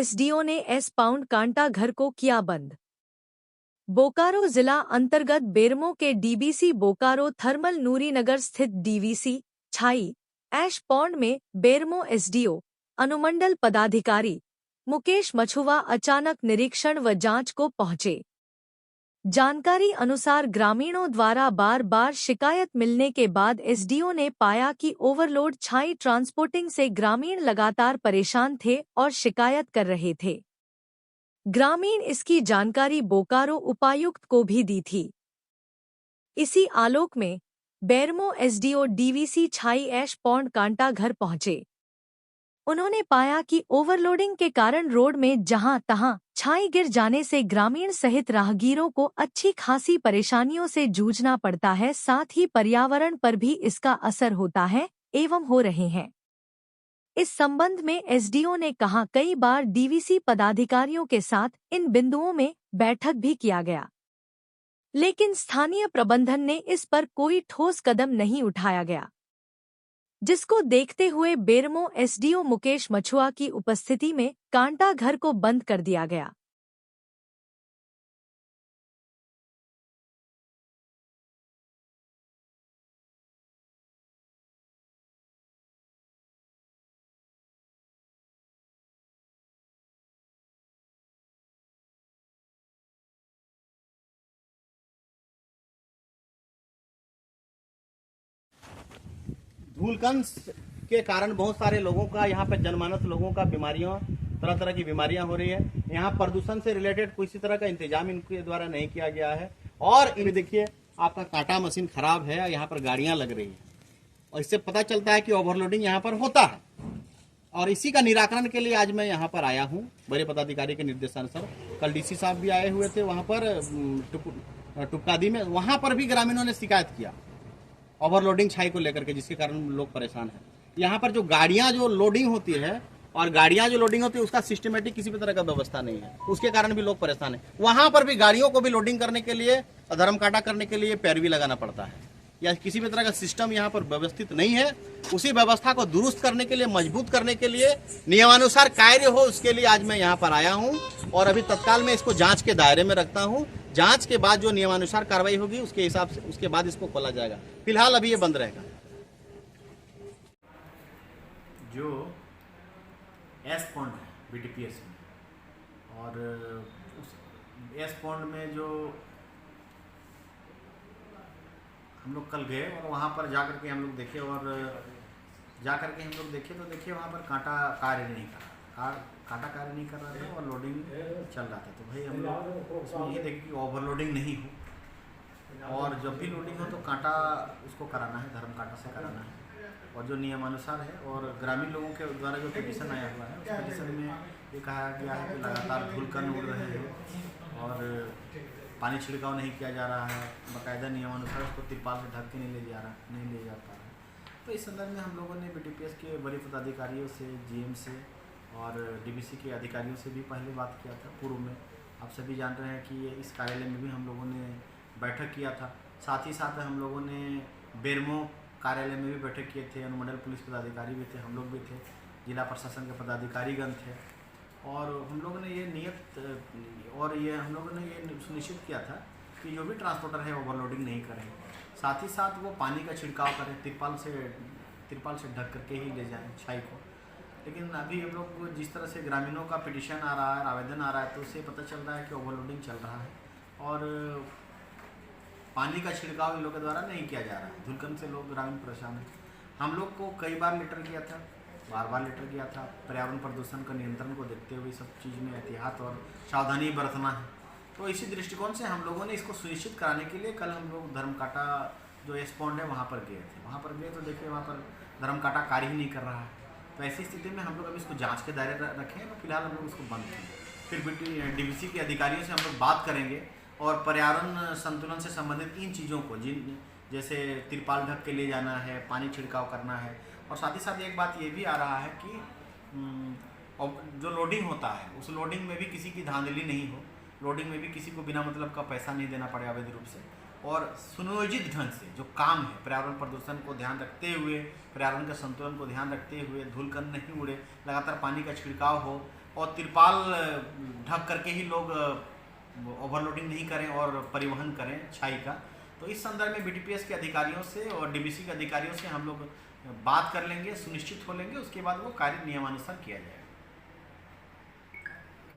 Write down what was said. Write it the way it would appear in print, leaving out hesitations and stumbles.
SDO ने S pound कांटा घर को किया बंद। बोकारो जिला अंतर्गत बेरमो के डीबीसी बोकारो थर्मल नूरीनगर स्थित डीवीसी छाई ऐश पौंड में बेरमो एसडीओ अनुमंडल पदाधिकारी मुकेश मछुआ अचानक निरीक्षण व जांच को पहुंचे। जानकारी अनुसार ग्रामीणों द्वारा बार बार शिकायत मिलने के बाद एसडीओ ने पाया कि ओवरलोड छाई ट्रांसपोर्टिंग से ग्रामीण लगातार परेशान थे और शिकायत कर रहे थे। ग्रामीण इसकी जानकारी बोकारो उपायुक्त को भी दी थी। इसी आलोक में बेरमो एसडीओ डीवीसी छाई ऐश पौंड कांटा घर पहुंचे। उन्होंने पाया कि ओवरलोडिंग के कारण रोड में जहां तहां छाई गिर जाने से ग्रामीण सहित राहगीरों को अच्छी खासी परेशानियों से जूझना पड़ता है, साथ ही पर्यावरण पर भी इसका असर होता है एवं हो रहे हैं। इस संबंध में एसडीओ ने कहा कई बार डीवीसी पदाधिकारियों के साथ इन बिंदुओं में बैठक भी किया गया, लेकिन स्थानीय प्रबंधन ने इस पर कोई ठोस कदम नहीं उठाया गया, जिसको देखते हुए बेरमो एसडीओ मुकेश मछुआ की उपस्थिति में कांटा घर को बंद कर दिया गया। धूलकण के कारण बहुत सारे लोगों का, यहाँ पे जनमानस लोगों का बीमारियों, तरह तरह की बीमारियां हो रही है। यहाँ प्रदूषण से रिलेटेड किसी तरह का इंतजाम इनके द्वारा नहीं किया गया है। और इन देखिए आपका कांटा मशीन खराब है, यहाँ पर गाड़ियां लग रही हैं और इससे पता चलता है कि ओवरलोडिंग यहाँ पर होता है। और इसी का निराकरण के लिए आज मैं यहाँ पर आया हूँ बड़े पदाधिकारी के निर्देशानुसार। कल डीसी साहब भी आए हुए थे वहाँ पर टुपकादी में, वहाँ पर भी ग्रामीणों ने शिकायत किया ओवरलोडिंग छाई को लेकर के, जिसके कारण लोग परेशान हैं। यहाँ पर जो गाड़ियाँ जो लोडिंग होती है और गाड़ियाँ जो लोडिंग होती है उसका सिस्टमेटिक किसी भी तरह का व्यवस्था नहीं है, उसके कारण भी लोग परेशान हैं। वहाँ पर भी गाड़ियों को भी लोडिंग करने के लिए, धर्म काटा करने के लिए पैरवी लगाना पड़ता है, या किसी भी तरह का सिस्टम यहाँ पर व्यवस्थित नहीं है। उसी व्यवस्था को दुरुस्त करने के लिए, मजबूत करने के लिए, नियमानुसार कार्य हो, उसके लिए आज मैं यहाँ पर आया हूँ। और अभी तत्काल में इसको जाँच के दायरे में रखता हूँ। जांच के बाद जो नियमानुसार कार्रवाई होगी उसके हिसाब से उसके बाद इसको खोला जाएगा। फिलहाल अभी ये बंद रहेगा। जो एस पॉन्ड है बीटीपीएस में, और उस एस पॉन्ड में जो हम लोग कल गए और वहाँ पर जा करके हम लोग देखे, और जा करके हम लोग देखे तो देखिए वहाँ पर कांटा कार्य नहीं कर रहा, कांटा कार्य नहीं कर रहा था और लोडिंग चल रहा था। तो भाई हम लोग उसमें ये देखें कि ओवरलोडिंग नहीं हो, और जब भी लोडिंग हो तो कांटा उसको कराना है, धर्म कांटा से कराना है और जो नियमानुसार है। और ग्रामीण लोगों के द्वारा जो पिटीशन आया हुआ है उस पिटीशन में ये कहा गया है कि लगातार धूलकण उड़ रहे हैं और पानी छिड़काव नहीं किया जा रहा है, बाकायदा नियमानुसार उसको तिरपाल से ढक के नहीं ले जा पा रहा है। तो इस संदर्भ में हम लोगों ने बीटीपीएस के बड़े पदाधिकारियों से, जीएम से और डीबीसी के अधिकारियों से भी पहले बात किया था पूर्व में। आप सभी जान रहे हैं कि इस कार्यालय में भी हम लोगों ने बैठक किया था। साथ ही साथ हम लोगों ने बेरमो कार्यालय में भी बैठक किए थे, अनुमंडल पुलिस पदाधिकारी भी थे, हम लोग भी थे, जिला प्रशासन के पदाधिकारीगण थे। और हम लोगों ने ये हम लोगों ने ये सुनिश्चित किया था कि जो भी ट्रांसपोर्टर है ओवरलोडिंग नहीं करें, साथ ही साथ वो पानी का छिड़काव करें, तिरपाल से ढक करके ही ले जाएं छाई को। लेकिन अभी हम लोग जिस तरह से ग्रामीणों का पिटीशन आ रहा है, आवेदन आ रहा है, तो उससे पता चल रहा है कि ओवरलोडिंग चल रहा है और पानी का छिड़काव इन लोगों के द्वारा नहीं किया जा रहा है। धूलकण से लोग ग्रामीण परेशान हैं। हम लोग को कई बार लेटर किया था, बार लेटर किया था। पर्यावरण प्रदूषण का नियंत्रण को देखते हुए सब चीज़ में एहतियात और सावधानी बरतना है। तो इसी दृष्टिकोण से हम लोगों ने इसको सुनिश्चित कराने के लिए कल हम लोग धर्मकाटा जो एस पॉन्ड है वहाँ पर गए थे। वहाँ पर गए तो देखिए वहाँ पर धर्मकाटा कार्य ही नहीं कर रहा है। तो ऐसी स्थिति में हम लोग अभी इसको जांच के दायरे रखें और फिलहाल हम लोग इसको बंद किए। फिर डीवीसी के अधिकारियों से हम लोग बात करेंगे और पर्यावरण संतुलन से संबंधित इन चीज़ों को, जैसे तिरपाल ढक के ले जाना है, पानी छिड़काव करना है, और साथ ही साथ एक बात ये भी आ रहा है कि जो लोडिंग होता है उस लोडिंग में भी किसी की धांधली नहीं हो, लोडिंग में भी किसी को बिना मतलब का पैसा नहीं देना पड़े अवैध रूप से, और सुनियोजित ढंग से जो काम है पर्यावरण प्रदूषण को ध्यान रखते हुए, पर्यावरण के संतुलन को ध्यान रखते हुए, धूलकण नहीं उड़े, लगातार पानी का छिड़काव हो, और तिरपाल ढक करके ही लोग ओवरलोडिंग नहीं करें और परिवहन करें छाई का। तो इस संदर्भ में बीटीपीएस के अधिकारियों से और डीबीसी के अधिकारियों से हम लोग बात कर लेंगे, सुनिश्चित हो लेंगे, उसके बाद वो कार्य नियमानुसार किया जाएगा।